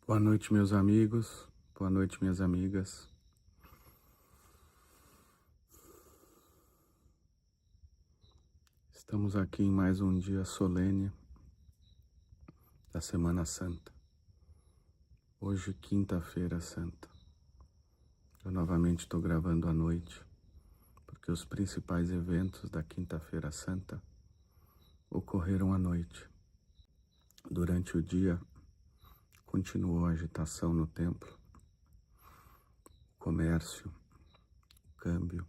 Boa noite, meus amigos. Boa noite, minhas amigas. Estamos aqui em mais um dia solene da Semana Santa. Hoje, quinta-feira santa. Eu novamente estou gravando à noite, porque os principais eventos da quinta-feira santa ocorreram à noite. Durante o dia, continuou a agitação no templo, o comércio, o câmbio.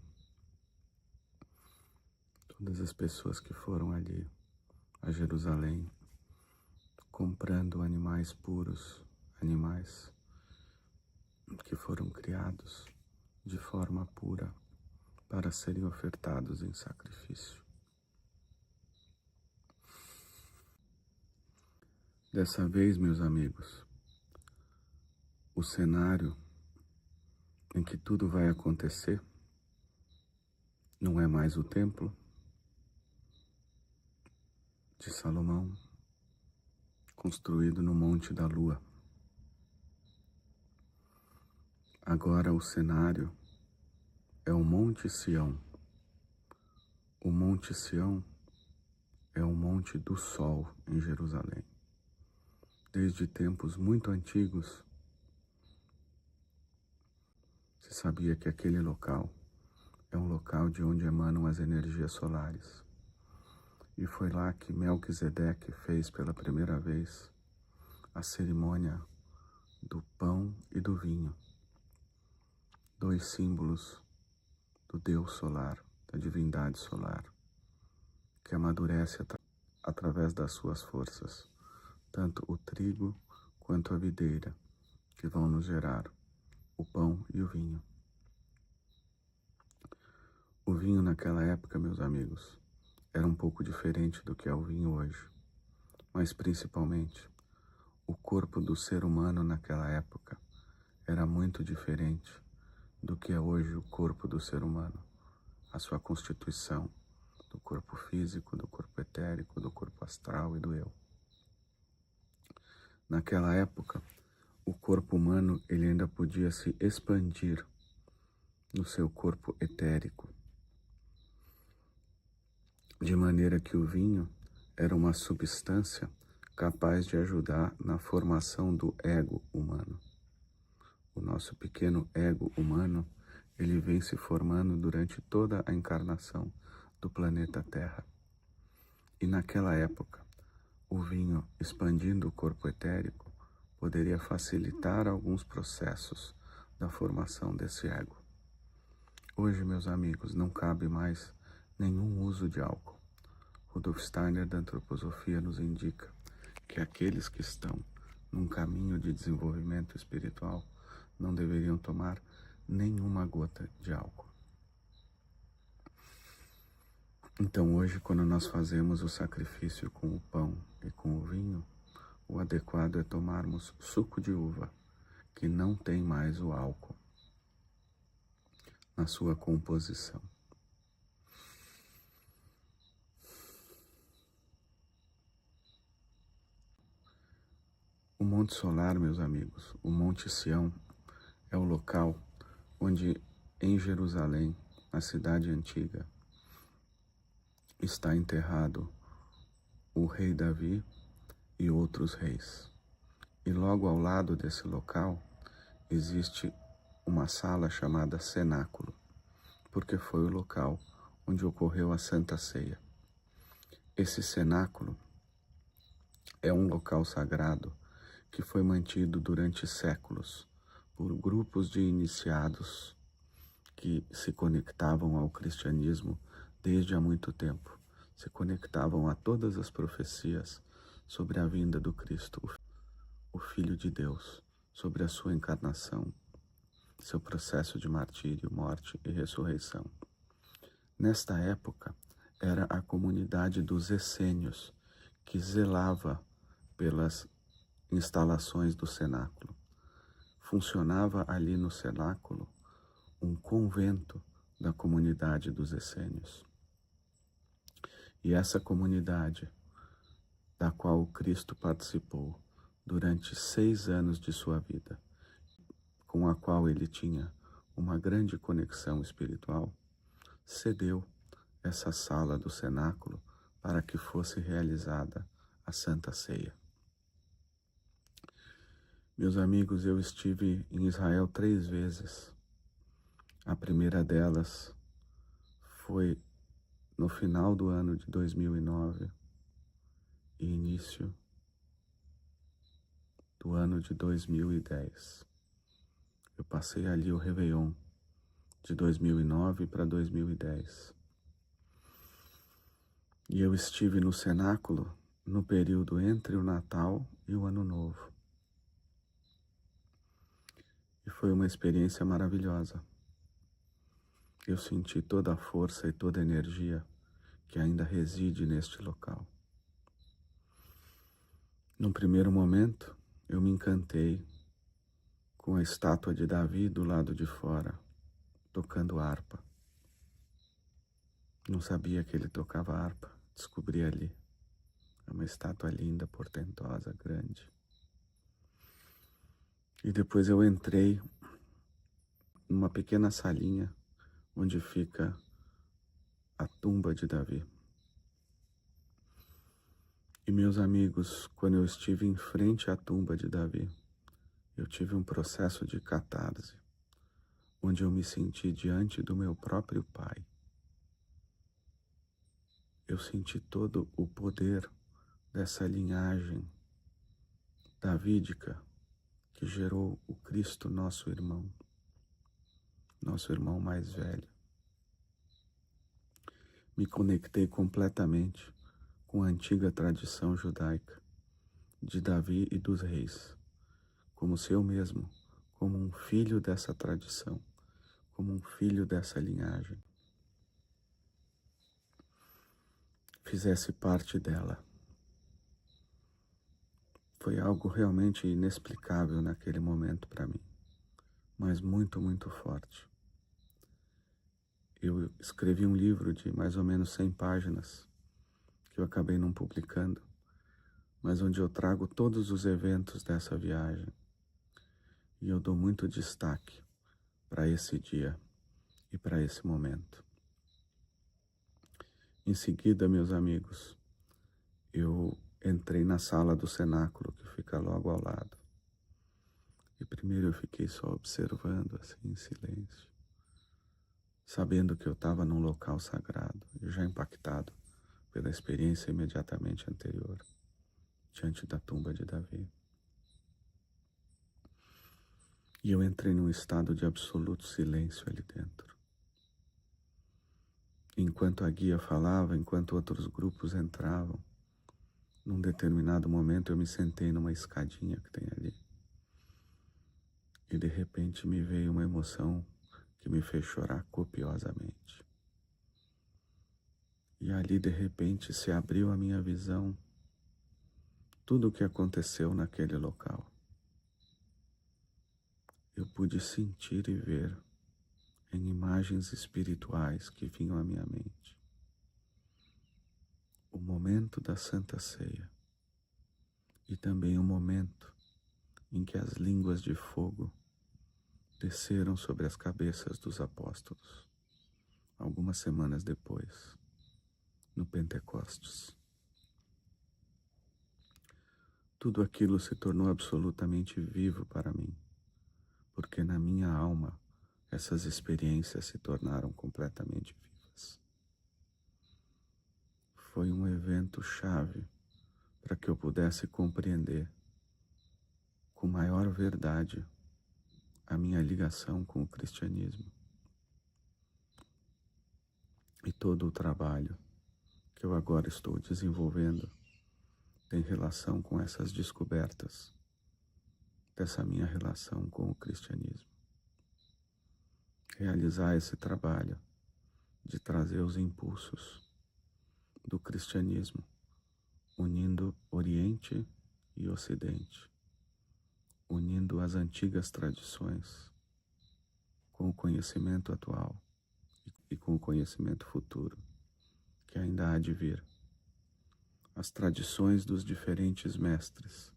Todas as pessoas que foram ali a Jerusalém, comprando animais puros, animais que foram criados de forma pura para serem ofertados em sacrifício. Dessa vez, meus amigos, o cenário em que tudo vai acontecer não é mais o templo de Salomão, construído no Monte da Lua. Agora o cenário é o Monte Sião. O Monte Sião é o Monte do Sol em Jerusalém. Desde tempos muito antigos, se sabia que aquele local é um local de onde emanam as energias solares. E foi lá que Melquisedeque fez pela primeira vez a cerimônia do pão e do vinho, dois símbolos do Deus solar, da divindade solar, que amadurece através das suas forças, tanto o trigo quanto a videira, que vão nos gerar o pão e o vinho. O vinho naquela época, meus amigos, era um pouco diferente do que é o vinho hoje, mas principalmente o corpo do ser humano naquela época era muito diferente do que é hoje o corpo do ser humano, a sua constituição, do corpo físico, do corpo etérico, do corpo astral e do eu. Naquela época, o corpo humano ele ainda podia se expandir no seu corpo etérico, de maneira que o vinho era uma substância capaz de ajudar na formação do ego humano. O nosso pequeno ego humano, ele vem se formando durante toda a encarnação do planeta Terra. E naquela época, o vinho, expandindo o corpo etérico, poderia facilitar alguns processos da formação desse ego. Hoje, meus amigos, não cabe mais nenhum uso de álcool. Rudolf Steiner, da antroposofia, nos indica que aqueles que estão num caminho de desenvolvimento espiritual não deveriam tomar nenhuma gota de álcool. Então hoje, quando nós fazemos o sacrifício com o pão e com o vinho, o adequado é tomarmos suco de uva, que não tem mais o álcool na sua composição. O Monte Solar, meus amigos, o Monte Sião, é o local onde, em Jerusalém, na cidade antiga, está enterrado o rei Davi e outros reis. E logo ao lado desse local existe uma sala chamada Cenáculo, porque foi o local onde ocorreu a Santa Ceia. Esse cenáculo é um local sagrado que foi mantido durante séculos por grupos de iniciados que se conectavam ao cristianismo desde há muito tempo, se conectavam a todas as profecias sobre a vinda do Cristo, o Filho de Deus, sobre a sua encarnação, seu processo de martírio, morte e ressurreição. Nesta época, era a comunidade dos essênios que zelava pelas instalações do cenáculo. Funcionava ali no cenáculo um convento da comunidade dos essênios. E essa comunidade, da qual o Cristo participou durante 6 anos de sua vida, com a qual ele tinha uma grande conexão espiritual, cedeu essa sala do cenáculo para que fosse realizada a Santa Ceia. Meus amigos, eu estive em Israel 3 vezes. A primeira delas foi no final do ano de 2009 e início do ano de 2010. Eu passei ali o Réveillon de 2009 para 2010. E eu estive no cenáculo no período entre o Natal e o Ano Novo. E foi uma experiência maravilhosa. Eu senti toda a força e toda a energia que ainda reside neste local. Num primeiro momento, eu me encantei com a estátua de Davi do lado de fora, tocando harpa. Não sabia que ele tocava harpa, descobri ali. É uma estátua linda, portentosa, grande. E depois eu entrei numa pequena salinha onde fica a tumba de Davi. E meus amigos, quando eu estive em frente à tumba de Davi, eu tive um processo de catarse, onde eu me senti diante do meu próprio pai. Eu senti todo o poder dessa linhagem davídica que gerou o Cristo, nosso irmão mais velho. Me conectei completamente com a antiga tradição judaica de Davi e dos reis, como se eu mesmo, como um filho dessa tradição, como um filho dessa linhagem, fizesse parte dela. Foi algo realmente inexplicável naquele momento para mim, mas muito, muito forte. Eu escrevi um livro de mais ou menos 100 páginas, que eu acabei não publicando, mas onde eu trago todos os eventos dessa viagem. E eu dou muito destaque para esse dia e para esse momento. Em seguida, meus amigos, eu entrei na sala do cenáculo, que fica logo ao lado. E primeiro eu fiquei só observando, assim, em silêncio, sabendo que eu estava num local sagrado, e já impactado pela experiência imediatamente anterior, diante da tumba de Davi. E eu entrei num estado de absoluto silêncio ali dentro. Enquanto a guia falava, enquanto outros grupos entravam, num determinado momento eu me sentei numa escadinha que tem ali. E de repente me veio uma emoção que me fez chorar copiosamente. E ali de repente se abriu a minha visão, tudo o que aconteceu naquele local. Eu pude sentir e ver em imagens espirituais que vinham à minha mente o momento da Santa Ceia e também o momento em que as línguas de fogo desceram sobre as cabeças dos apóstolos, algumas semanas depois, no Pentecostes. Tudo aquilo se tornou absolutamente vivo para mim, porque na minha alma essas experiências se tornaram completamente vivas. Foi um evento chave para que eu pudesse compreender com maior verdade a minha ligação com o cristianismo e todo o trabalho que eu agora estou desenvolvendo tem relação com essas descobertas dessa minha relação com o cristianismo. Realizar esse trabalho de trazer os impulsos do cristianismo, unindo Oriente e Ocidente, unindo as antigas tradições com o conhecimento atual e com o conhecimento futuro, que ainda há de vir. As tradições dos diferentes mestres,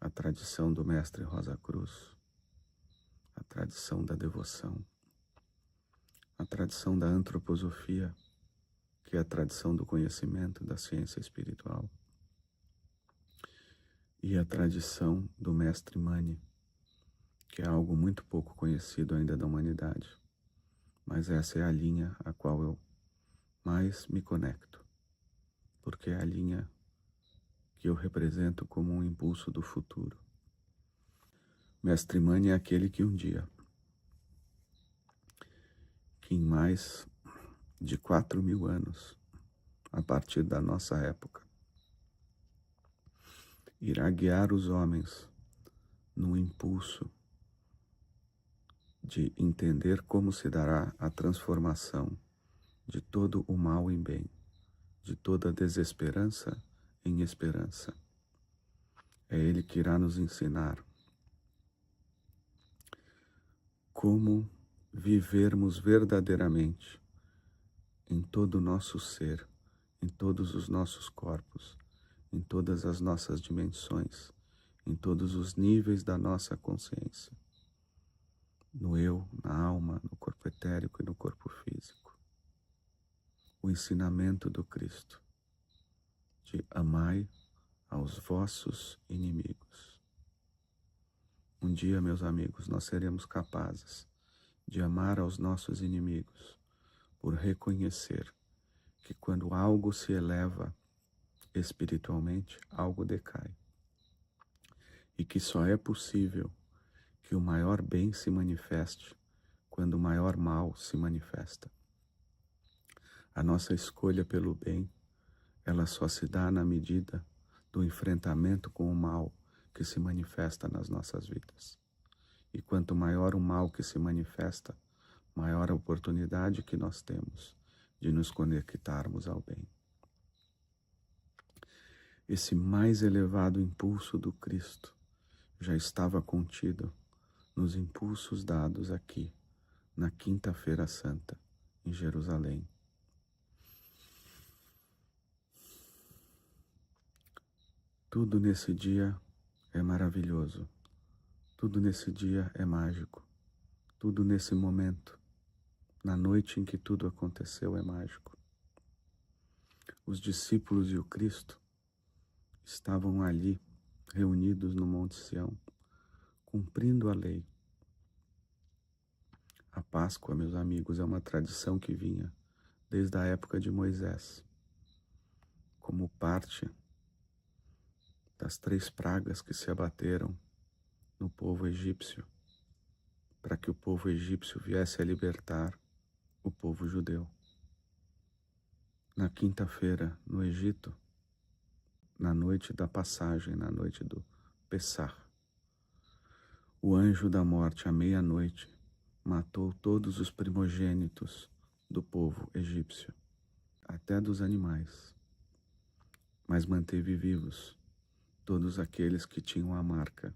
a tradição do mestre Rosa Cruz, a tradição da devoção, a tradição da antroposofia, que é a tradição do conhecimento da ciência espiritual, e a tradição do mestre Mani, que é algo muito pouco conhecido ainda da humanidade, mas essa é a linha a qual eu mais me conecto, porque é a linha que eu represento como um impulso do futuro. Mestre Mani é aquele que um dia, que em mais de 4.000 anos, a partir da nossa época, irá guiar os homens no impulso de entender como se dará a transformação de todo o mal em bem, de toda desesperança em esperança. É Ele que irá nos ensinar como vivermos verdadeiramente em todo o nosso ser, em todos os nossos corpos, em todas as nossas dimensões, em todos os níveis da nossa consciência, no eu, na alma, no corpo etérico e no corpo físico. O ensinamento do Cristo de amai aos vossos inimigos. Um dia, meus amigos, nós seremos capazes de amar aos nossos inimigos por reconhecer que quando algo se eleva espiritualmente, algo decai. E que só é possível que o maior bem se manifeste quando o maior mal se manifesta. A nossa escolha pelo bem, ela só se dá na medida do enfrentamento com o mal que se manifesta nas nossas vidas. E quanto maior o mal que se manifesta, maior a oportunidade que nós temos de nos conectarmos ao bem. Esse mais elevado impulso do Cristo já estava contido nos impulsos dados aqui, na Quinta-feira Santa, em Jerusalém. Tudo nesse dia é maravilhoso, tudo nesse dia é mágico, tudo nesse momento, na noite em que tudo aconteceu, é mágico. Os discípulos e o Cristo estavam ali, reunidos no Monte Sião, cumprindo a lei. A Páscoa, meus amigos, é uma tradição que vinha desde a época de Moisés, como parte das 3 pragas que se abateram no povo egípcio, para que o povo egípcio viesse a libertar o povo judeu. Na quinta-feira, no Egito, na noite da passagem, na noite do Pessah, o anjo da morte, à meia-noite, matou todos os primogênitos do povo egípcio, até dos animais, mas manteve vivos todos aqueles que tinham a marca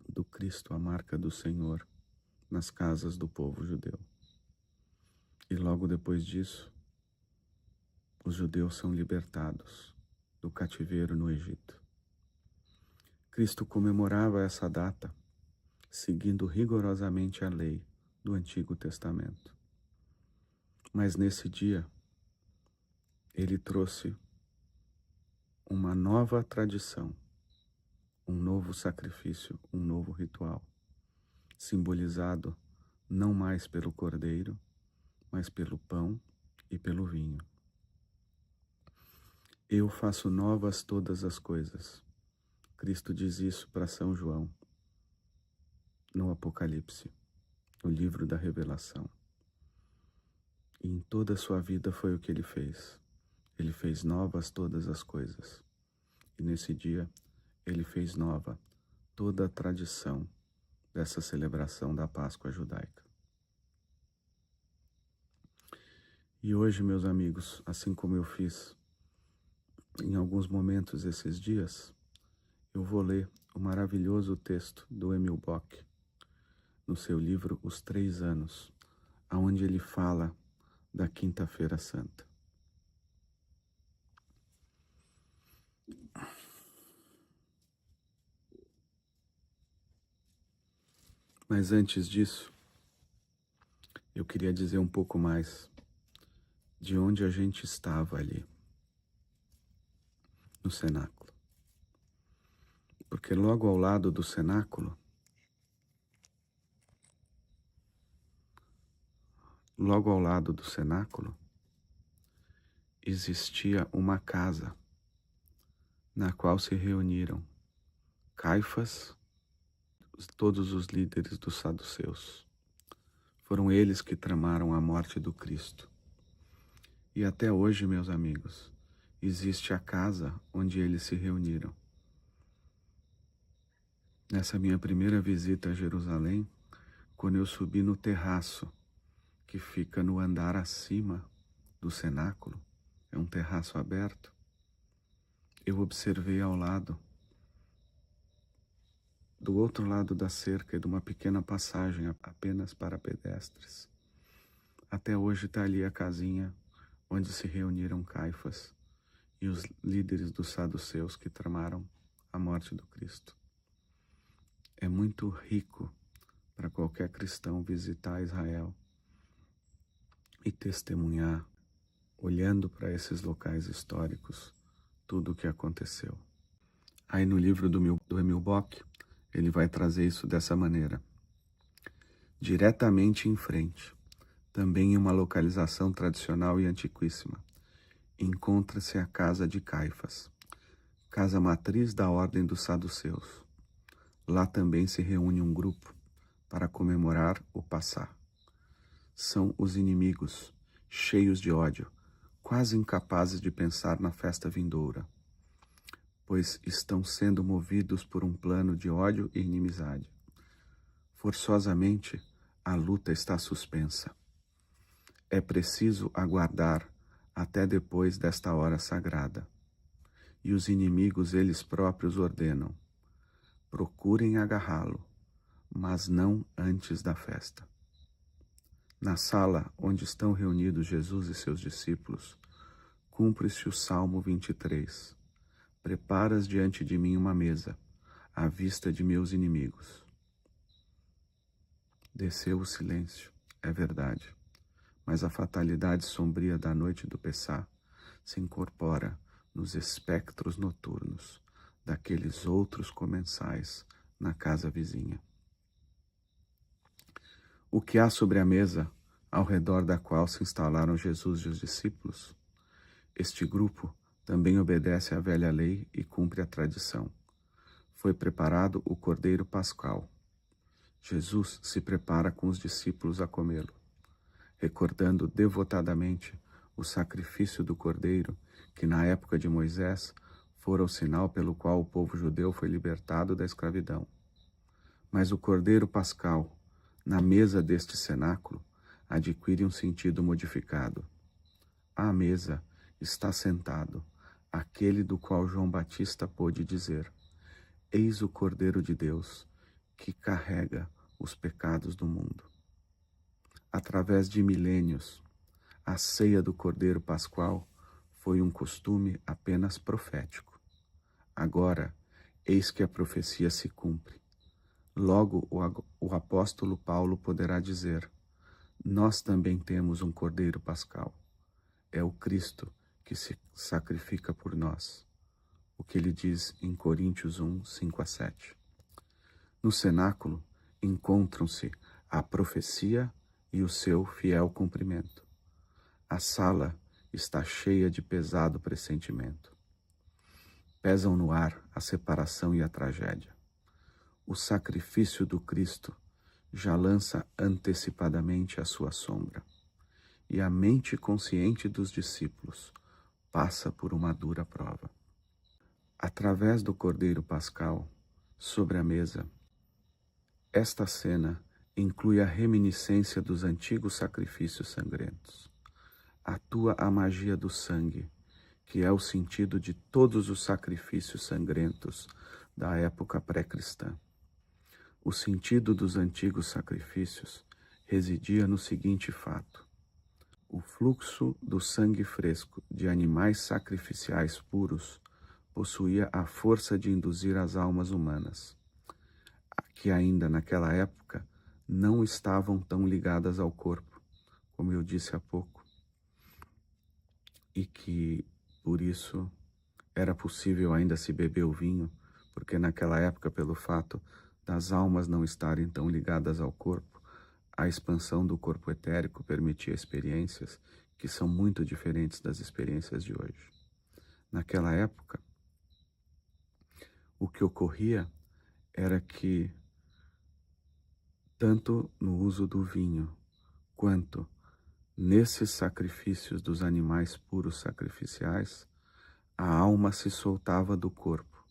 do Cristo, a marca do Senhor, nas casas do povo judeu. E logo depois disso, os judeus são libertados do cativeiro no Egito. Cristo comemorava essa data, seguindo rigorosamente a lei do Antigo Testamento. Mas nesse dia, ele trouxe uma nova tradição, um novo sacrifício, um novo ritual, simbolizado não mais pelo cordeiro, mas pelo pão e pelo vinho. Eu faço novas todas as coisas. Cristo diz isso para São João, no Apocalipse, no livro da Revelação. E em toda a sua vida foi o que ele fez. Ele fez novas todas as coisas. E nesse dia, ele fez nova toda a tradição dessa celebração da Páscoa judaica. E hoje, meus amigos, assim como eu fiz em alguns momentos esses dias, eu vou ler o maravilhoso texto do Emil Bock, no seu livro Os 3 Anos, onde ele fala da Quinta-feira Santa. Mas antes disso, eu queria dizer um pouco mais de onde a gente estava ali, no cenáculo. Porque logo ao lado do cenáculo, existia uma casa na qual se reuniram Caifás, todos os líderes dos saduceus. Foram eles que tramaram a morte do Cristo. E até hoje, meus amigos, existe a casa onde eles se reuniram. Nessa minha primeira visita a Jerusalém, quando eu subi no terraço, que fica no andar acima do cenáculo, é um terraço aberto, eu observei ao lado, do outro lado da cerca, de uma pequena passagem apenas para pedestres. Até hoje está ali a casinha onde se reuniram Caifás e os líderes dos saduceus que tramaram a morte do Cristo. É muito rico para qualquer cristão visitar Israel e testemunhar, olhando para esses locais históricos, tudo o que aconteceu. Aí no livro do Emil Bock, ele vai trazer isso dessa maneira. Diretamente em frente, também em uma localização tradicional e antiquíssima, encontra-se a casa de Caifás, casa matriz da ordem dos saduceus. Lá também se reúne um grupo para comemorar o Passá. São os inimigos, cheios de ódio, quase incapazes de pensar na festa vindoura, pois estão sendo movidos por um plano de ódio e inimizade. Forçosamente, a luta está suspensa. É preciso aguardar até depois desta hora sagrada. E os inimigos eles próprios ordenam: procurem agarrá-lo, mas não antes da festa. Na sala onde estão reunidos Jesus e seus discípulos, cumpre-se o Salmo 23. Preparas diante de mim uma mesa, à vista de meus inimigos. Desceu o silêncio, é verdade, mas a fatalidade sombria da noite do Pessá se incorpora nos espectros noturnos daqueles outros comensais na casa vizinha. O que há sobre a mesa, ao redor da qual se instalaram Jesus e os discípulos? Este grupo também obedece à velha lei e cumpre a tradição. Foi preparado o Cordeiro Pascal. Jesus se prepara com os discípulos a comê-lo, recordando devotadamente o sacrifício do Cordeiro, que na época de Moisés fora o sinal pelo qual o povo judeu foi libertado da escravidão. Mas o Cordeiro Pascal, na mesa deste cenáculo, adquire um sentido modificado. À mesa está sentado aquele do qual João Batista pôde dizer: eis o Cordeiro de Deus, que carrega os pecados do mundo. Através de milênios, a ceia do Cordeiro Pascual foi um costume apenas profético. Agora, eis que a profecia se cumpre. Logo, o apóstolo Paulo poderá dizer: nós também temos um Cordeiro Pascal. É o Cristo que se sacrifica por nós. O que ele diz em Coríntios 1, 5-7. No cenáculo encontram-se a profecia e o seu fiel cumprimento. A sala está cheia de pesado pressentimento. Pesam no ar a separação e a tragédia. O sacrifício do Cristo já lança antecipadamente a sua sombra, e a mente consciente dos discípulos passa por uma dura prova. Através do Cordeiro Pascal, sobre a mesa, esta cena inclui a reminiscência dos antigos sacrifícios sangrentos. Atua a magia do sangue, que é o sentido de todos os sacrifícios sangrentos da época pré-cristã. O sentido dos antigos sacrifícios residia no seguinte fato: o fluxo do sangue fresco de animais sacrificiais puros possuía a força de induzir as almas humanas, que ainda naquela época não estavam tão ligadas ao corpo, como eu disse há pouco, e que por isso era possível ainda se beber o vinho, porque naquela época, pelo fato das almas não estarem tão ligadas ao corpo, a expansão do corpo etérico permitia experiências que são muito diferentes das experiências de hoje. Naquela época, o que ocorria era que, tanto no uso do vinho, quanto nesses sacrifícios dos animais puros sacrificiais, a alma se soltava do corpo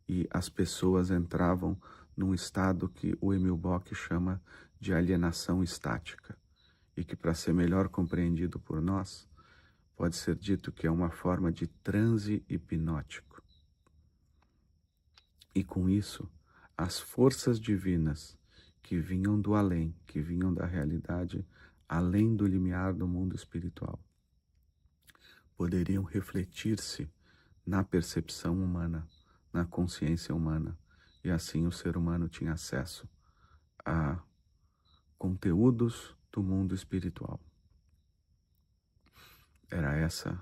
e as pessoas entravam num estado que o Emil Bock chama de alienação estática, e que, para ser melhor compreendido por nós, pode ser dito que é uma forma de transe hipnótico. E com isso, as forças divinas que vinham do além, que vinham da realidade além do limiar do mundo espiritual, poderiam refletir-se na percepção humana, na consciência humana, e assim o ser humano tinha acesso a conteúdos do mundo espiritual. Era essa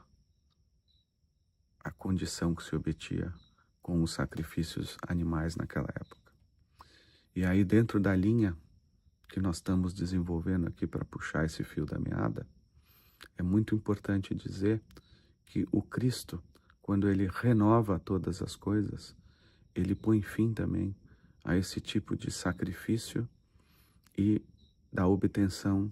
a condição que se obtinha com os sacrifícios animais naquela época. E aí, dentro da linha que nós estamos desenvolvendo aqui para puxar esse fio da meada, é muito importante dizer que o Cristo, quando ele renova todas as coisas, ele põe fim também a esse tipo de sacrifício e da obtenção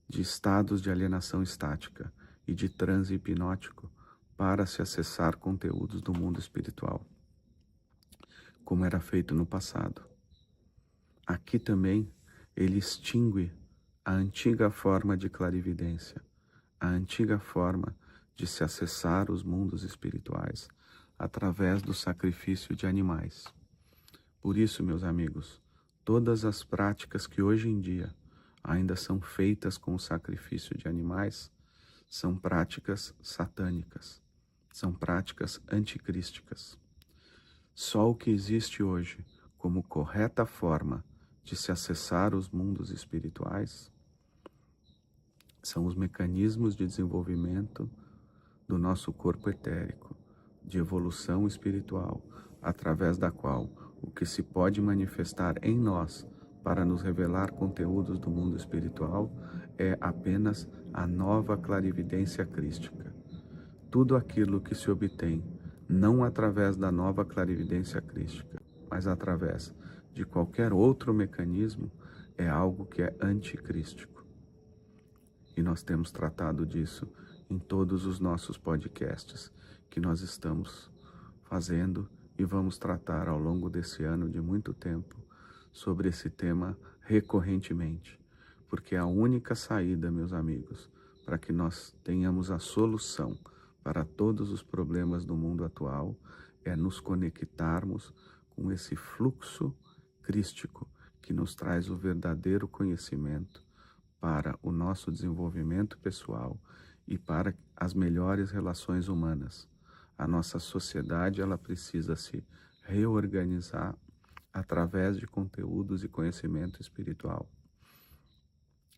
de estados de alienação estática e de transe hipnótico para se acessar conteúdos do mundo espiritual, como era feito no passado. Aqui também ele extingue a antiga forma de clarividência, a antiga forma de se acessar os mundos espirituais através do sacrifício de animais. Por isso, meus amigos, todas as práticas que hoje em dia ainda são feitas com o sacrifício de animais são práticas satânicas, são práticas anticrísticas. Só o que existe hoje como correta forma de se acessar os mundos espirituais são os mecanismos de desenvolvimento do nosso corpo etérico, de evolução espiritual, através da qual o que se pode manifestar em nós para nos revelar conteúdos do mundo espiritual é apenas a nova clarividência crística. Tudo aquilo que se obtém não através da nova clarividência crística, mas através de qualquer outro mecanismo, é algo que é anticrístico. E nós temos tratado disso em todos os nossos podcasts que nós estamos fazendo e vamos tratar ao longo desse ano de muito tempo sobre esse tema recorrentemente, porque a única saída, meus amigos, para que nós tenhamos a solução para todos os problemas do mundo atual é nos conectarmos com esse fluxo crístico que nos traz o verdadeiro conhecimento para o nosso desenvolvimento pessoal e para as melhores relações humanas. A nossa sociedade, ela precisa se reorganizar através de conteúdos e conhecimento espiritual.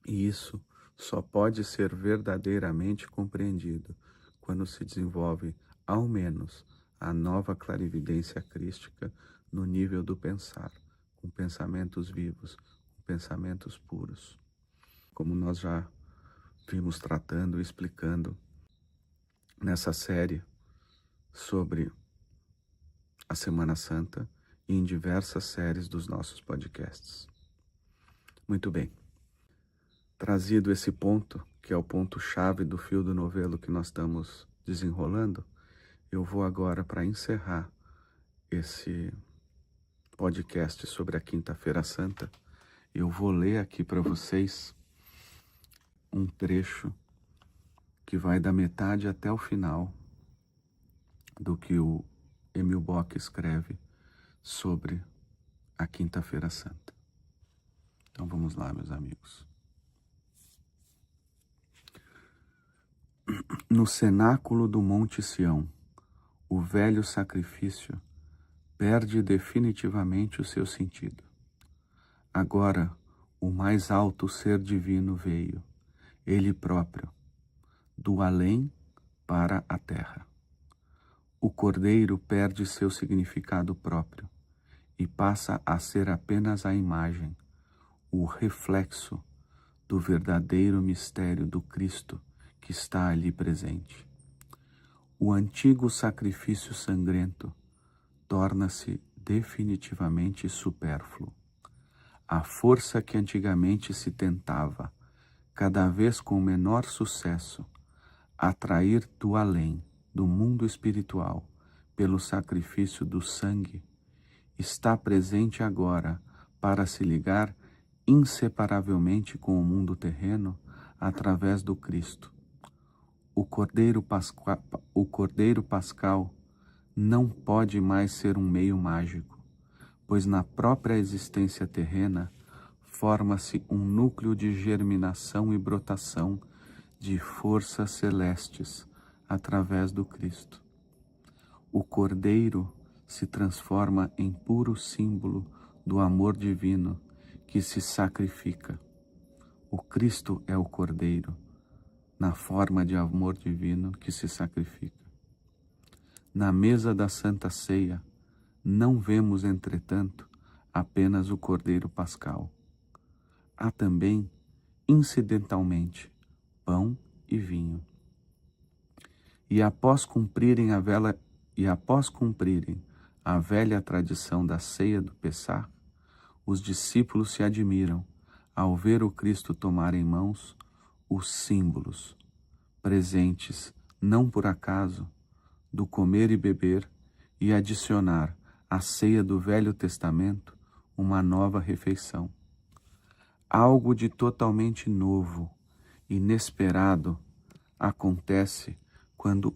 E isso só pode ser verdadeiramente compreendido quando se desenvolve, ao menos, a nova clarividência crística no nível do pensar, com pensamentos vivos, com pensamentos puros. Como nós já vimos tratando e explicando nessa série sobre a Semana Santa e em diversas séries dos nossos podcasts. Muito bem. Trazido esse ponto, que é o ponto-chave do fio do novelo que nós estamos desenrolando, eu vou agora, para encerrar esse podcast sobre a Quinta-feira Santa, eu vou ler aqui para vocês um trecho que vai da metade até o final do que o Emil Bock escreve sobre a Quinta-feira Santa. Então vamos lá, meus amigos. No cenáculo do Monte Sião, o velho sacrifício perde definitivamente o seu sentido. Agora, o mais alto ser divino veio, ele próprio, do além para a terra. O cordeiro perde seu significado próprio e passa a ser apenas a imagem, o reflexo do verdadeiro mistério do Cristo que está ali presente. O antigo sacrifício sangrento torna-se definitivamente supérfluo. A força que antigamente se tentava, cada vez com menor sucesso, atrair do além, do mundo espiritual, pelo sacrifício do sangue, está presente agora para se ligar inseparavelmente com o mundo terreno através do Cristo. O Cordeiro Pascal não pode mais ser um meio mágico, pois na própria existência terrena forma-se um núcleo de germinação e brotação de forças celestes através do Cristo. O Cordeiro se transforma em puro símbolo do amor divino que se sacrifica. O Cristo é o Cordeiro, na forma de amor divino que se sacrifica. Na mesa da Santa Ceia, não vemos, entretanto, apenas o Cordeiro Pascal. Há também, incidentalmente, pão e vinho. E após cumprirem a velha tradição da ceia do Pessah, os discípulos se admiram ao ver o Cristo tomar em mãos os símbolos, presentes, não por acaso, do comer e beber e adicionar à ceia do Velho Testamento uma nova refeição. Algo de totalmente novo, inesperado, acontece quando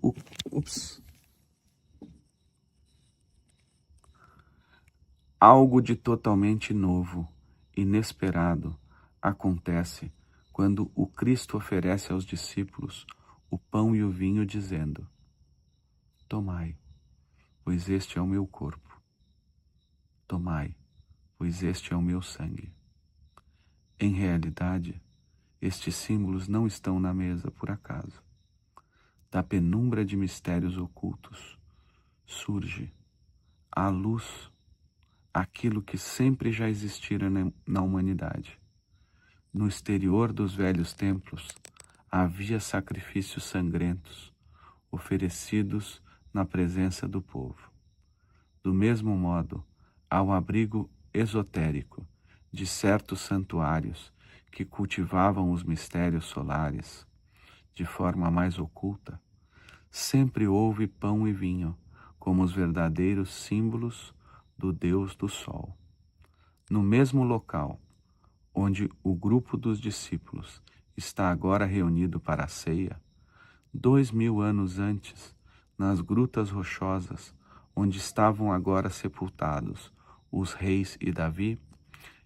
Algo de totalmente novo, inesperado, acontece quando o Cristo oferece aos discípulos o pão e o vinho, dizendo: tomai, pois este é o meu corpo. Tomai, pois este é o meu sangue. Em realidade, estes símbolos não estão na mesa por acaso. Da penumbra de mistérios ocultos surge à luz aquilo que sempre já existira na humanidade. No exterior dos velhos templos havia sacrifícios sangrentos oferecidos na presença do povo. Do mesmo modo, ao abrigo esotérico de certos santuários que cultivavam os mistérios solares de forma mais oculta, sempre houve pão e vinho como os verdadeiros símbolos do Deus do Sol. No mesmo local onde o grupo dos discípulos está agora reunido para a ceia, 2000 anos antes, nas grutas rochosas onde estavam agora sepultados os reis e Davi,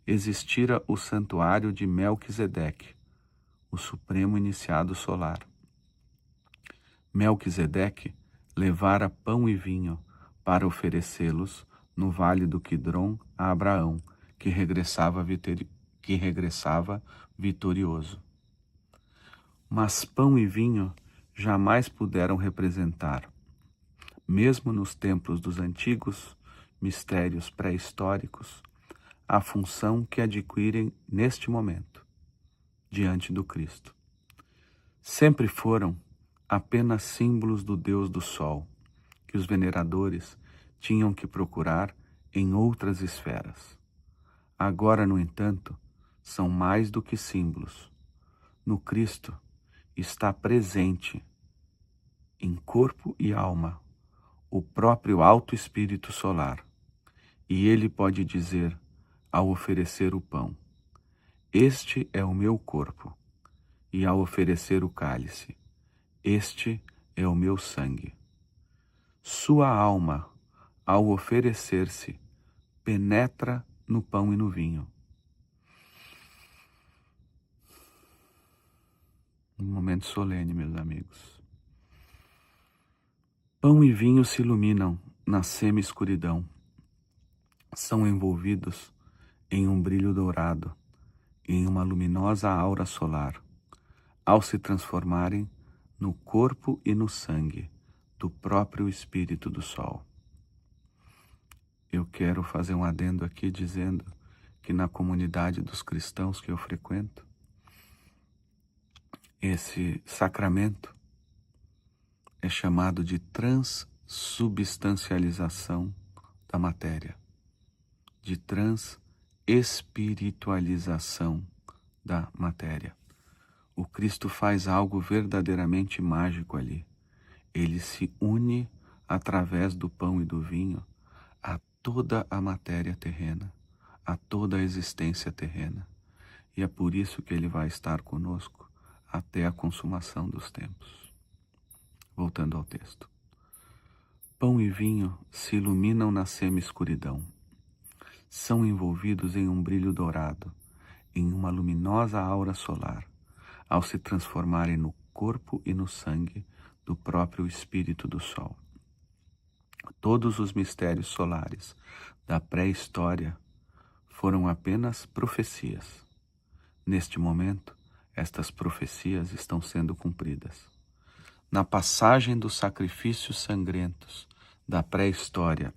existira o santuário de Melquisedeque, o supremo iniciado solar. Melquisedeque levara pão e vinho para oferecê-los no vale do Quidrom a Abraão, que regressava vitorioso. Mas pão e vinho jamais puderam representar, mesmo nos templos dos antigos mistérios pré-históricos, a função que adquirem neste momento, diante do Cristo. Sempre foram apenas símbolos do Deus do Sol, que os veneradores tinham que procurar em outras esferas. Agora, no entanto, são mais do que símbolos. No Cristo está presente, em corpo e alma, o próprio Alto Espírito Solar, e ele pode dizer, ao oferecer o pão: este é o meu corpo, e ao oferecer o cálice: este é o meu sangue. Sua alma, ao oferecer-se, penetra no pão e no vinho. Um momento solene, meus amigos. Pão e vinho se iluminam na semi-escuridão. São envolvidos em um brilho dourado, em uma luminosa aura solar, ao se transformarem no corpo e no sangue do próprio Espírito do Sol. Eu quero fazer um adendo aqui dizendo que na comunidade dos cristãos que eu frequento, esse sacramento é chamado de transubstancialização da matéria, de transespiritualização da matéria. O Cristo faz algo verdadeiramente mágico ali. Ele se une através do pão e do vinho a toda a matéria terrena, a toda a existência terrena. E é por isso que ele vai estar conosco até a consumação dos tempos. Voltando ao texto. Pão e vinho se iluminam na semi-escuridão. São envolvidos em um brilho dourado, em uma luminosa aura solar, ao se transformarem no corpo e no sangue do próprio Espírito do Sol. Todos os mistérios solares da pré-história foram apenas profecias. Neste momento, estas profecias estão sendo cumpridas. Na passagem dos sacrifícios sangrentos da pré-história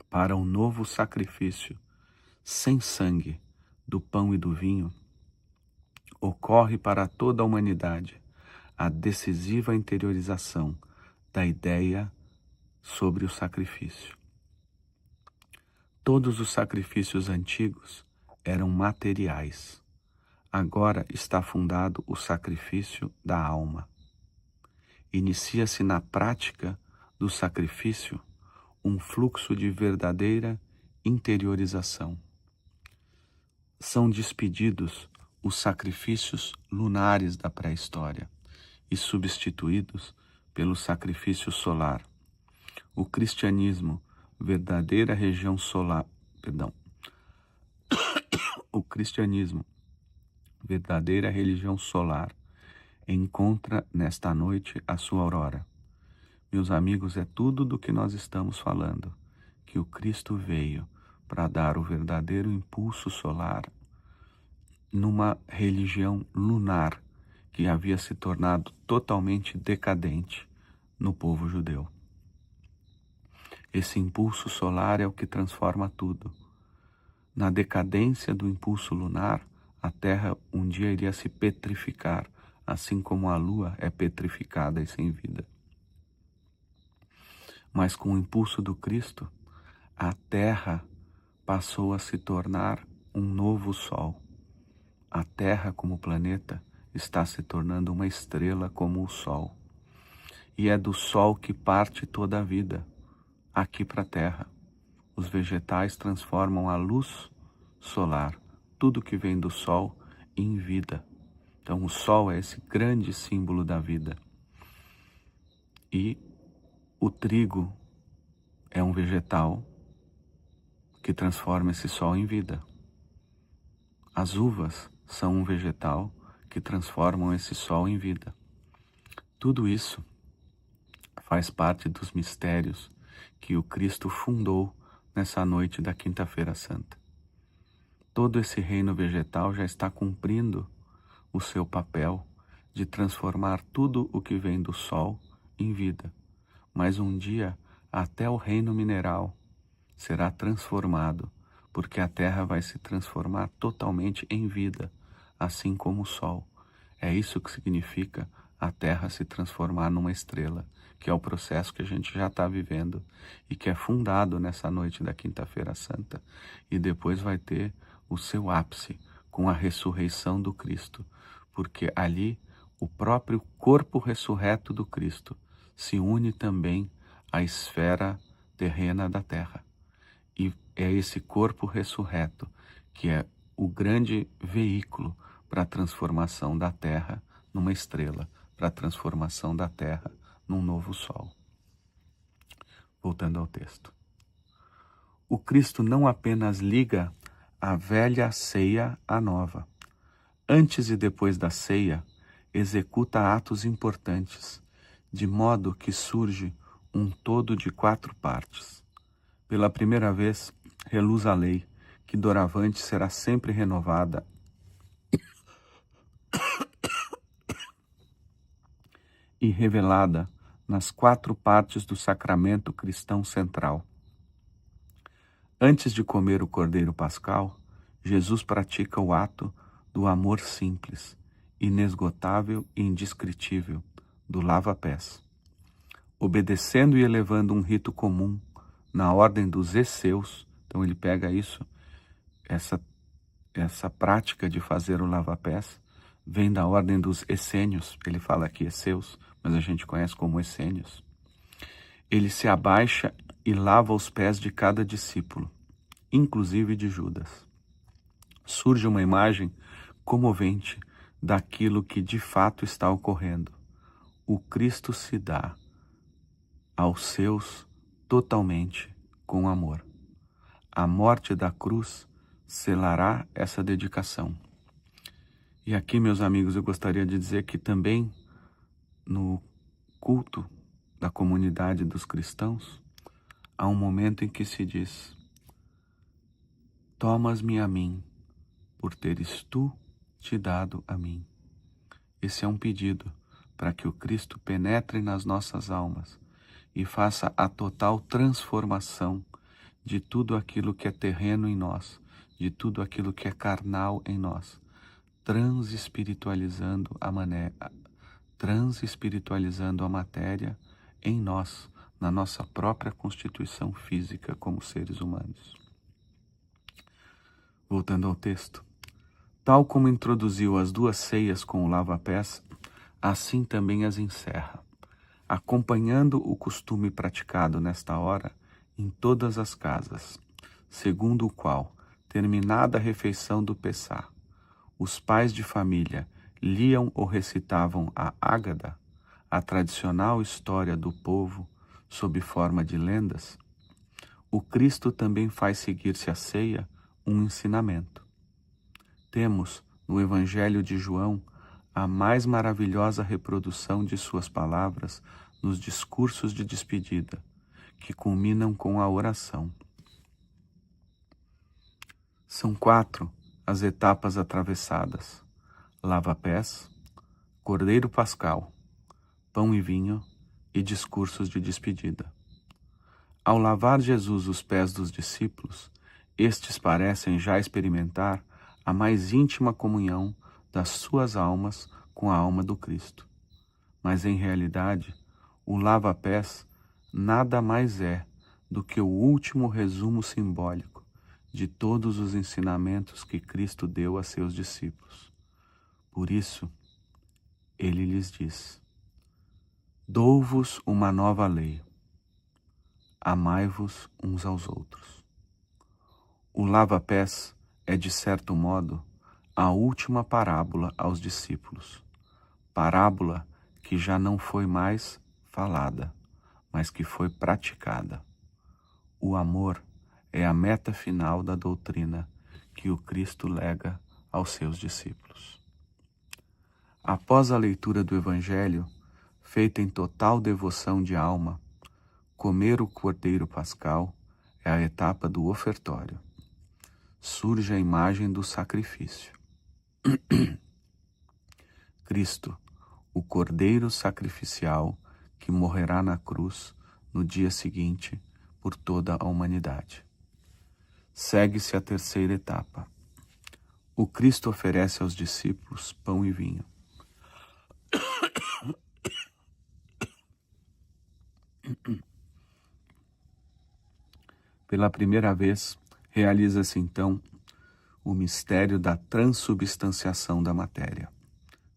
para um novo sacrifício sem sangue do pão e do vinho, ocorre para toda a humanidade a decisiva interiorização da ideia sobre o sacrifício. Todos os sacrifícios antigos eram materiais. Agora está fundado o sacrifício da alma. Inicia-se na prática do sacrifício um fluxo de verdadeira interiorização. São despedidos os sacrifícios lunares da pré-história e substituídos pelo sacrifício solar. O cristianismo, verdadeira religião solar, o cristianismo, verdadeira religião solar, encontra nesta noite a sua aurora. Meus amigos, é tudo do que nós estamos falando, que o Cristo veio para dar o verdadeiro impulso solar numa religião lunar que havia se tornado totalmente decadente no povo judeu. Esse impulso solar é o que transforma tudo. Na decadência do impulso lunar, a Terra um dia iria se petrificar, assim como a Lua é petrificada e sem vida. Mas com o impulso do Cristo, a Terra passou a se tornar um novo Sol. A Terra, como planeta, está se tornando uma estrela como o Sol. E é do Sol que parte toda a vida, aqui para a Terra. Os vegetais transformam a luz solar, tudo que vem do Sol, em vida. Então o Sol é esse grande símbolo da vida. E o trigo é um vegetal que transforma esse Sol em vida. As uvas são um vegetal que transformam esse Sol em vida. Tudo isso faz parte dos mistérios que o Cristo fundou nessa noite da Quinta-feira Santa. Todo esse reino vegetal já está cumprindo o seu papel de transformar tudo o que vem do Sol em vida. Mas um dia, até o reino mineral será transformado, porque a Terra vai se transformar totalmente em vida, assim como o Sol. É isso que significa a Terra se transformar numa estrela, que é o processo que a gente já está vivendo e que é fundado nessa noite da Quinta-feira Santa, e depois vai ter o seu ápice com a ressurreição do Cristo, porque ali o próprio corpo ressurreto do Cristo se une também à esfera terrena da Terra. E é esse corpo ressurreto que é o grande veículo para a transformação da Terra numa estrela, para a transformação da Terra num novo Sol. Voltando ao texto. O Cristo não apenas liga a velha ceia à nova. Antes e depois da ceia, executa atos importantes, de modo que surge um todo de 4 partes. Pela primeira vez, reluz a lei, que doravante será sempre renovada e revelada nas 4 partes do sacramento cristão central. Antes de comer o Cordeiro Pascal, Jesus pratica o ato do amor simples, inesgotável e indescritível, do lava-pés. Obedecendo e elevando um rito comum na ordem dos esseus, então ele pega isso, essa prática de fazer o lava-pés, vem da ordem dos essênios, ele fala aqui esseus, mas a gente conhece como essênios. Ele se abaixa e lava os pés de cada discípulo, inclusive de Judas. Surge uma imagem comovente daquilo que de fato está ocorrendo. O Cristo se dá aos seus totalmente com amor. A morte da cruz selará essa dedicação. E aqui, meus amigos, eu gostaria de dizer que também no culto da comunidade dos cristãos, há um momento em que se diz: tomas-me a mim, por teres tu te dado a mim. Esse é um pedido para que o Cristo penetre nas nossas almas e faça a total transformação de tudo aquilo que é terreno em nós, de tudo aquilo que é carnal em nós, transespiritualizando a matéria em nós, na nossa própria constituição física como seres humanos. Voltando ao texto. Tal como introduziu as 2 ceias com o lava-pés, assim também as encerra, acompanhando o costume praticado nesta hora em todas as casas, segundo o qual, terminada a refeição do Pessá, os pais de família liam ou recitavam a Ágada, a tradicional história do povo sob forma de lendas. O Cristo também faz seguir-se à ceia um ensinamento. Temos no Evangelho de João a mais maravilhosa reprodução de suas palavras nos discursos de despedida, que culminam com a oração. São 4 as etapas atravessadas: lava-pés, Cordeiro Pascal, pão e vinho e discursos de despedida. Ao lavar Jesus os pés dos discípulos, estes parecem já experimentar a mais íntima comunhão das suas almas com a alma do Cristo. Mas, em realidade, o lava-pés nada mais é do que o último resumo simbólico de todos os ensinamentos que Cristo deu a seus discípulos. Por isso, ele lhes diz: dou-vos uma nova lei, amai-vos uns aos outros. O lava-pés é, de certo modo, a última parábola aos discípulos, parábola que já não foi mais falada, mas que foi praticada. O amor é a meta final da doutrina que o Cristo lega aos seus discípulos. Após a leitura do Evangelho, feita em total devoção de alma, comer o Cordeiro Pascal é a etapa do ofertório. Surge a imagem do sacrifício. Cristo, o Cordeiro sacrificial que morrerá na cruz no dia seguinte por toda a humanidade. Segue-se a terceira etapa. O Cristo oferece aos discípulos pão e vinho. Pela primeira vez, realiza-se então o mistério da transubstanciação da matéria,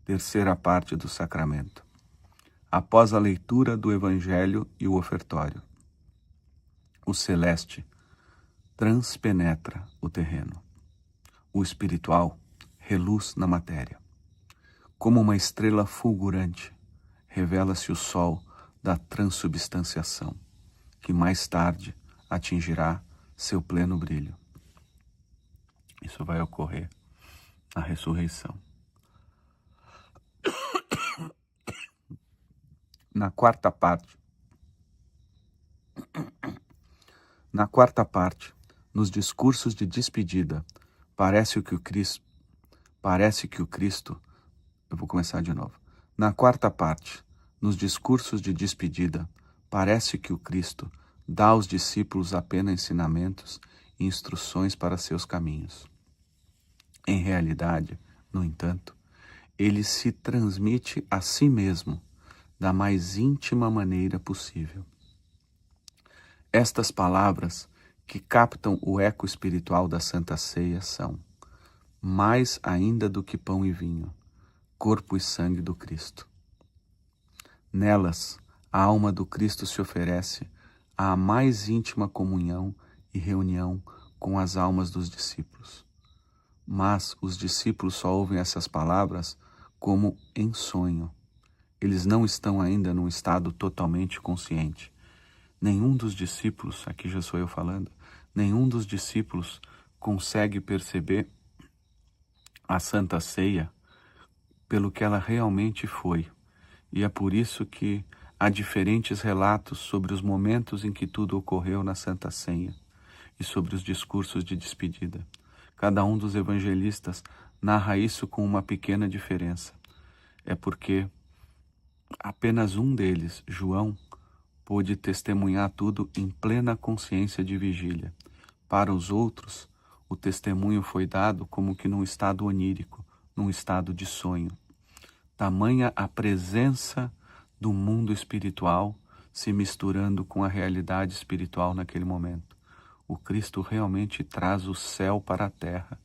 terceira parte do sacramento, após a leitura do Evangelho e o ofertório. O celeste transpenetra o terreno. O espiritual reluz na matéria. Como uma estrela fulgurante, revela-se o sol da transubstanciação, que mais tarde atingirá seu pleno brilho. Isso vai ocorrer na ressurreição. Na quarta parte nos discursos de despedida, parece que o Cristo, eu vou começar de novo. Na quarta parte, nos discursos de despedida, parece que o Cristo dá aos discípulos apenas ensinamentos e instruções para seus caminhos. Em realidade, no entanto, ele se transmite a si mesmo da mais íntima maneira possível. Estas palavras, que captam o eco espiritual da Santa Ceia, são: mais ainda do que pão e vinho, corpo e sangue do Cristo. Nelas, a alma do Cristo se oferece à mais íntima comunhão e reunião com as almas dos discípulos. Mas os discípulos só ouvem essas palavras como em sonho. Eles não estão ainda num estado totalmente consciente. Nenhum dos discípulos, aqui já sou eu falando, nenhum dos discípulos consegue perceber a Santa Ceia pelo que ela realmente foi. E é por isso que há diferentes relatos sobre os momentos em que tudo ocorreu na Santa Ceia e sobre os discursos de despedida. Cada um dos evangelistas narra isso com uma pequena diferença. É porque apenas um deles, João, pôde testemunhar tudo em plena consciência de vigília. Para os outros, o testemunho foi dado como que num estado onírico, num estado de sonho. Tamanha a presença do mundo espiritual se misturando com a realidade espiritual naquele momento. O Cristo realmente traz o céu para a terra,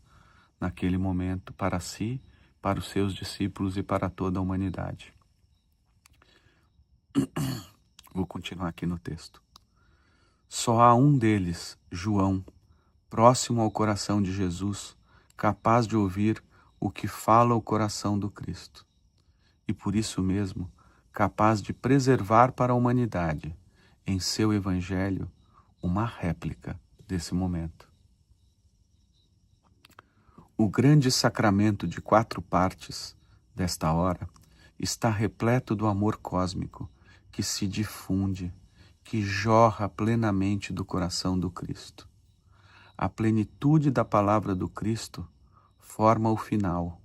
naquele momento, para si, para os seus discípulos e para toda a humanidade. Vou continuar aqui no texto. Só há um deles, João, próximo ao coração de Jesus, capaz de ouvir o que fala o coração do Cristo. E por isso mesmo, capaz de preservar para a humanidade, em seu Evangelho, uma réplica desse momento. O grande sacramento de 4 partes desta hora está repleto do amor cósmico que se difunde, que jorra plenamente do coração do Cristo. A plenitude da palavra do Cristo forma o final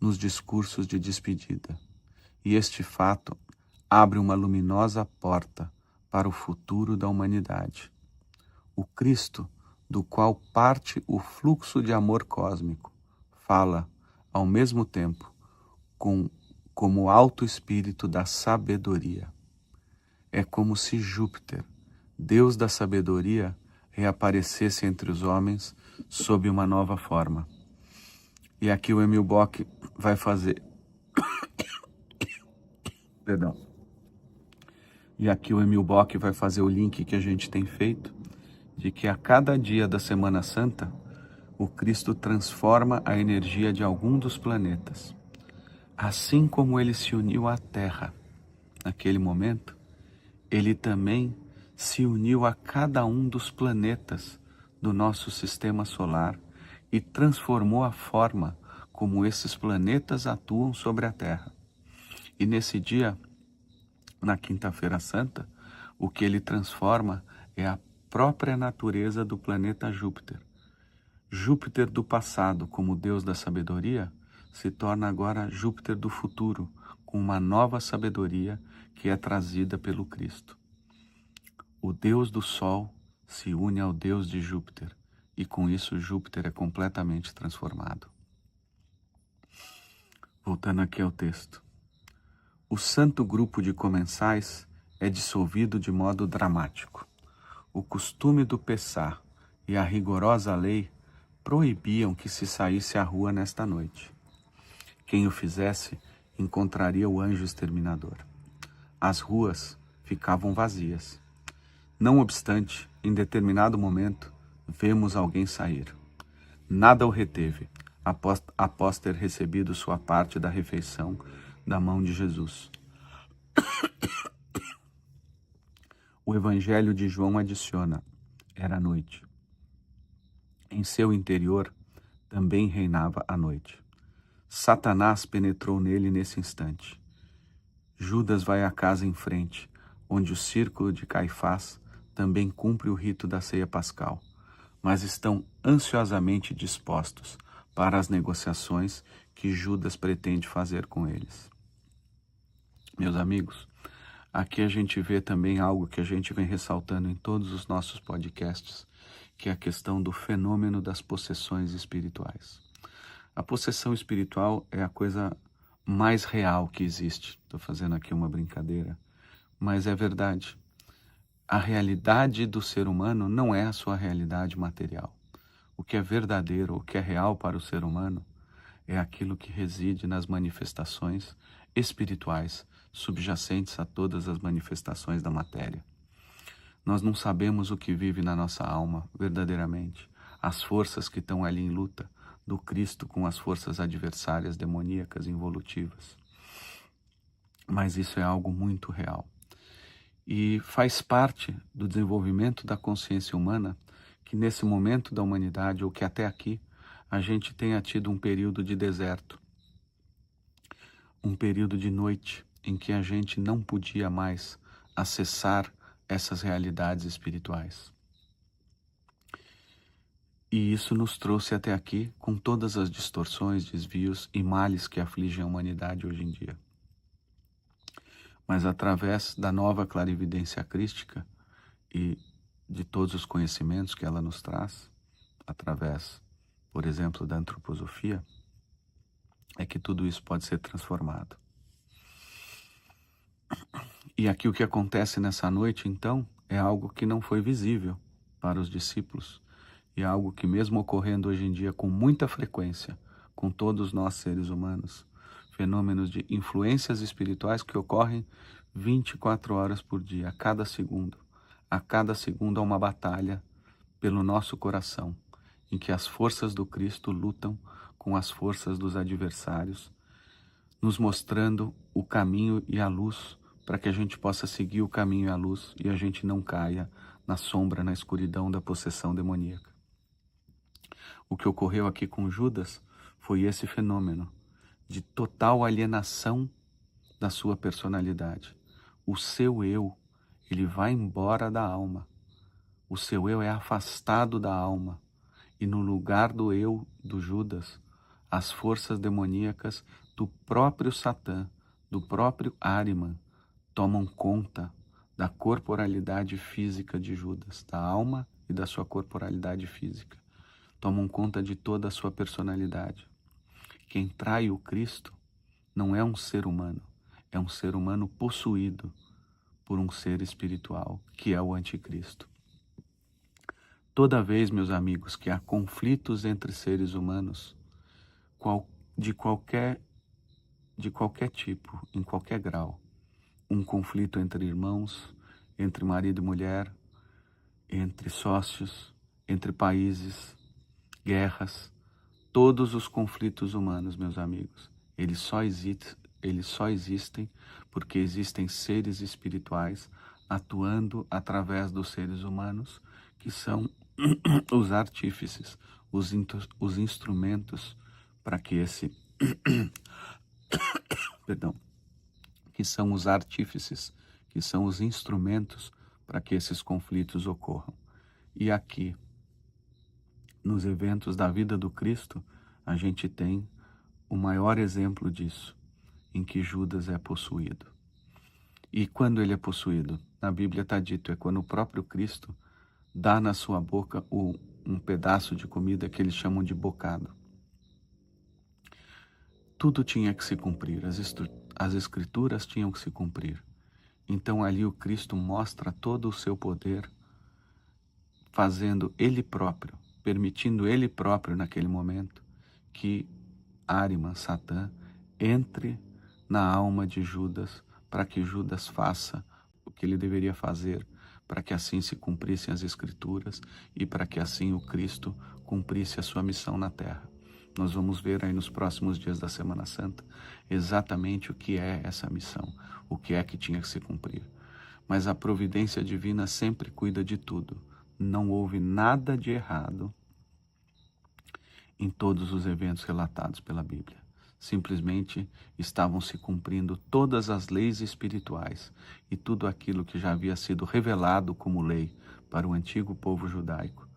nos discursos de despedida, e este fato abre uma luminosa porta para o futuro da humanidade. O Cristo, do qual parte o fluxo de amor cósmico, fala, ao mesmo tempo, como o alto espírito da sabedoria. É como se Júpiter, Deus da sabedoria, reaparecesse entre os homens sob uma nova forma. E aqui o Emil Bock vai fazer... Perdão. E aqui o Emil Bock vai fazer o link que a gente tem feito, de que a cada dia da Semana Santa, o Cristo transforma a energia de algum dos planetas. Assim como ele se uniu à Terra naquele momento, ele também se uniu a cada um dos planetas do nosso sistema solar e transformou a forma como esses planetas atuam sobre a Terra. E nesse dia, na Quinta-feira Santa, o que ele transforma é a própria natureza do planeta Júpiter. Júpiter do passado, como Deus da sabedoria, se torna agora Júpiter do futuro, com uma nova sabedoria que é trazida pelo Cristo. O Deus do Sol se une ao Deus de Júpiter, e com isso Júpiter é completamente transformado. Voltando aqui ao texto. O santo grupo de comensais é dissolvido de modo dramático. O costume do Pessah e a rigorosa lei proibiam que se saísse à rua nesta noite. Quem o fizesse encontraria o anjo exterminador. As ruas ficavam vazias. Não obstante, em determinado momento, vemos alguém sair. Nada o reteve, após ter recebido sua parte da refeição da mão de Jesus. O Evangelho de João adiciona: era noite. Em seu interior também reinava a noite. Satanás penetrou nele nesse instante. Judas vai à casa em frente, onde o círculo de Caifás também cumpre o rito da ceia pascal. mas estão ansiosamente dispostos para as negociações que Judas pretende fazer com eles. Meus amigos, aqui a gente vê também algo que a gente vem ressaltando em todos os nossos podcasts, que é a questão do fenômeno das possessões espirituais. A possessão espiritual é a coisa mais real que existe. Estou fazendo aqui uma brincadeira, mas é verdade. A realidade do ser humano não é a sua realidade material. O que é verdadeiro, o que é real para o ser humano, é aquilo que reside nas manifestações espirituais, subjacentes a todas as manifestações da matéria. Nós não sabemos o que vive na nossa alma verdadeiramente, as forças que estão ali em luta do Cristo com as forças adversárias demoníacas involutivas. Mas isso é algo muito real. E faz parte do desenvolvimento da consciência humana que nesse momento da humanidade, ou que até aqui, a gente tenha tido um período de deserto, um período de noite em que a gente não podia mais acessar essas realidades espirituais. E isso nos trouxe até aqui com todas as distorções, desvios e males que afligem a humanidade hoje em dia. Mas através da nova clarividência crística e de todos os conhecimentos que ela nos traz, através, por exemplo, da antroposofia, é que tudo isso pode ser transformado. E aqui o que acontece nessa noite, então, é algo que não foi visível para os discípulos, e é algo que mesmo ocorrendo hoje em dia com muita frequência, com todos nós seres humanos, fenômenos de influências espirituais que ocorrem 24 horas por dia, a cada segundo. A cada segundo há uma batalha pelo nosso coração, em que as forças do Cristo lutam com as forças dos adversários, nos mostrando o caminho e a luz para que a gente possa seguir o caminho e a luz e a gente não caia na sombra, na escuridão da possessão demoníaca. O que ocorreu aqui com Judas foi esse fenômeno de total alienação da sua personalidade. O seu eu, ele vai embora da alma. O seu eu é afastado da alma. E no lugar do eu do Judas, as forças demoníacas do próprio Satã, do próprio Ahriman, tomam conta da corporalidade física de Judas, da alma e da sua corporalidade física. Tomam conta de toda a sua personalidade. Quem trai o Cristo não é um ser humano, é um ser humano possuído por um ser espiritual, que é o anticristo. Toda vez, meus amigos, que há conflitos entre seres humanos, de qualquer tipo, em qualquer grau, um conflito entre irmãos, entre marido e mulher, entre sócios, entre países, guerras, todos os conflitos humanos, meus amigos, eles só existem porque existem seres espirituais atuando através dos seres humanos, que são os artífices, os instrumentos para que que são os artífices, que são os instrumentos para que esses conflitos ocorram. E aqui, nos eventos da vida do Cristo, a gente tem o maior exemplo disso, em que Judas é possuído. E quando ele é possuído? Na Bíblia está dito, é quando o próprio Cristo dá na sua boca um pedaço de comida que eles chamam de bocado. Tudo tinha que se cumprir, as escrituras tinham que se cumprir. Então ali o Cristo mostra todo o seu poder, fazendo ele próprio, permitindo ele próprio naquele momento que Ahriman, Satã, entre na alma de Judas para que Judas faça o que ele deveria fazer, para que assim se cumprissem as escrituras e para que assim o Cristo cumprisse a sua missão na terra. Nós vamos ver aí nos próximos dias da Semana Santa exatamente o que é essa missão, o que é que tinha que se cumprir. Mas a providência divina sempre cuida de tudo. Não houve nada de errado em todos os eventos relatados pela Bíblia. Simplesmente estavam se cumprindo todas as leis espirituais e tudo aquilo que já havia sido revelado como lei para o antigo povo judaico.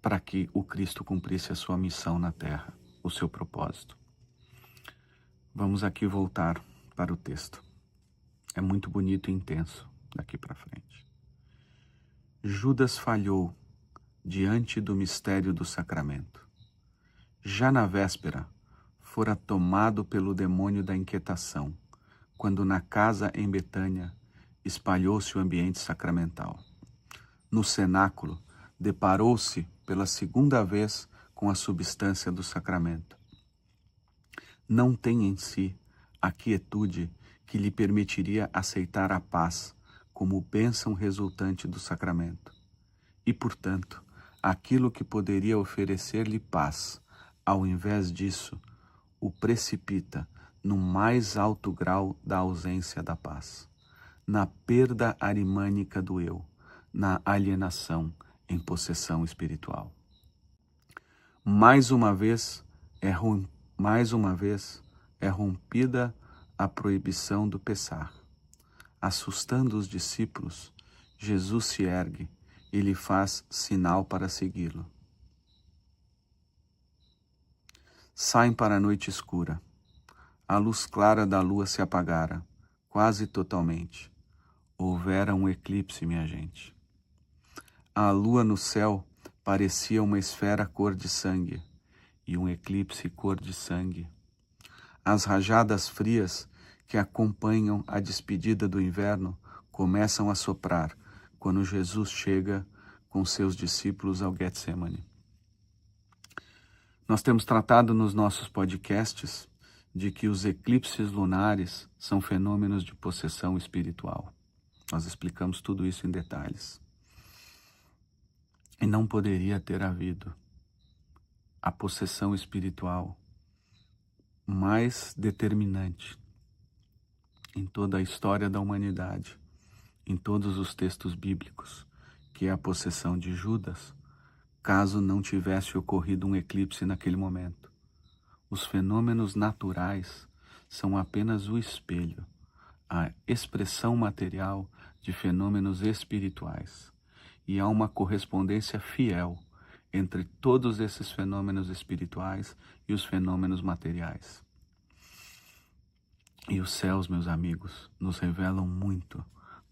para que o Cristo cumprisse a sua missão na terra, o seu propósito. Vamos aqui voltar para o texto. É muito bonito e intenso daqui para frente. Judas falhou diante do mistério do sacramento. Já na véspera, fora tomado pelo demônio da inquietação, quando na casa em Betânia espalhou-se o ambiente sacramental. No cenáculo, deparou-se pela segunda vez com a substância do sacramento. Não tem em si a quietude que lhe permitiria aceitar a paz como bênção resultante do sacramento. E, portanto, aquilo que poderia oferecer-lhe paz, ao invés disso, o precipita no mais alto grau da ausência da paz, na perda arimânica do eu, na alienação em possessão espiritual. Mais uma vez é rompida a proibição do pessar. Assustando os discípulos, Jesus se ergue e lhe faz sinal para segui-lo. Saem para a noite escura. A luz clara da lua se apagara, quase totalmente. Houvera um eclipse, minha gente. A lua no céu parecia uma esfera cor de sangue, e um eclipse cor de sangue. As rajadas frias que acompanham a despedida do inverno começam a soprar quando Jesus chega com seus discípulos ao Getsemane. Nós temos tratado nos nossos podcasts de que os eclipses lunares são fenômenos de possessão espiritual. Nós explicamos tudo isso em detalhes. E não poderia ter havido a possessão espiritual mais determinante em toda a história da humanidade, em todos os textos bíblicos, que é a possessão de Judas, caso não tivesse ocorrido um eclipse naquele momento. Os fenômenos naturais são apenas o espelho, a expressão material de fenômenos espirituais. E há uma correspondência fiel entre todos esses fenômenos espirituais e os fenômenos materiais. E os céus, meus amigos, nos revelam muito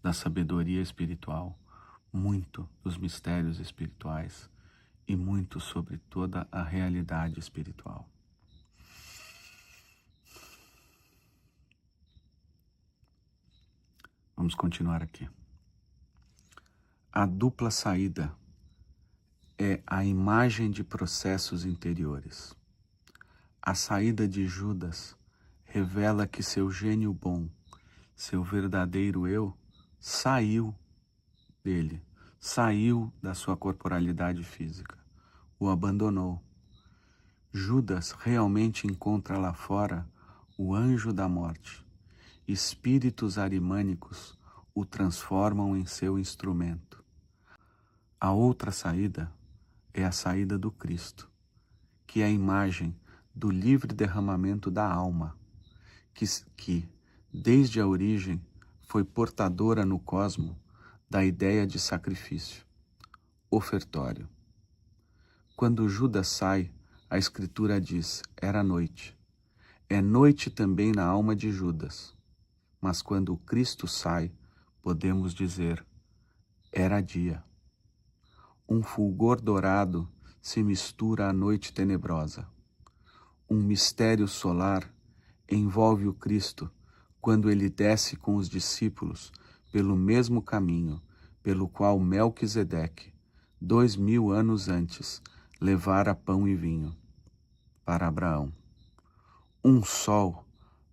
da sabedoria espiritual, muito dos mistérios espirituais e muito sobre toda a realidade espiritual. Vamos continuar aqui. A dupla saída é a imagem de processos interiores. A saída de Judas revela que seu gênio bom, seu verdadeiro eu, saiu dele, saiu da sua corporalidade física, o abandonou. Judas realmente encontra lá fora o anjo da morte. Espíritos arimânicos o transformam em seu instrumento. A outra saída é a saída do Cristo, que é a imagem do livre derramamento da alma, que desde a origem, foi portadora no cosmo da ideia de sacrifício, ofertório. Quando Judas sai, a Escritura diz, era noite. É noite também na alma de Judas, mas quando o Cristo sai, podemos dizer, era dia. Um fulgor dourado se mistura à noite tenebrosa. Um mistério solar envolve o Cristo quando ele desce com os discípulos pelo mesmo caminho pelo qual Melquisedeque, 2000 anos antes, levara pão e vinho para Abraão. Um sol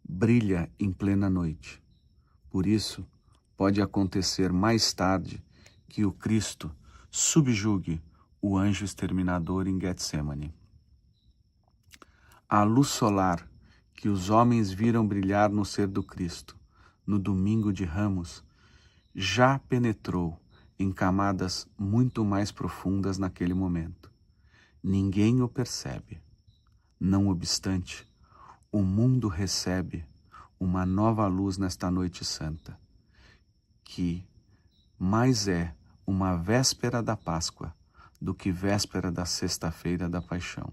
brilha em plena noite. Por isso, pode acontecer mais tarde que o Cristo subjugue o anjo exterminador em Getsemane. A luz solar que os homens viram brilhar no ser do Cristo, no domingo de Ramos, já penetrou em camadas muito mais profundas naquele momento. Ninguém o percebe. Não obstante, o mundo recebe uma nova luz nesta noite santa, que mais é uma véspera da Páscoa do que véspera da sexta-feira da paixão.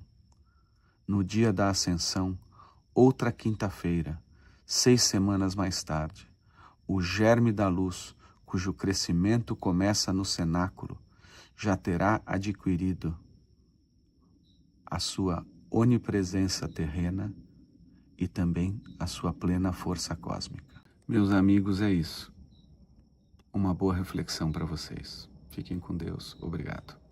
No dia da ascensão, outra quinta-feira, 6 semanas mais tarde, o germe da luz, cujo crescimento começa no cenáculo, já terá adquirido a sua onipresença terrena e também a sua plena força cósmica. Meus amigos, é isso. Uma boa reflexão para vocês. Fiquem com Deus. Obrigado.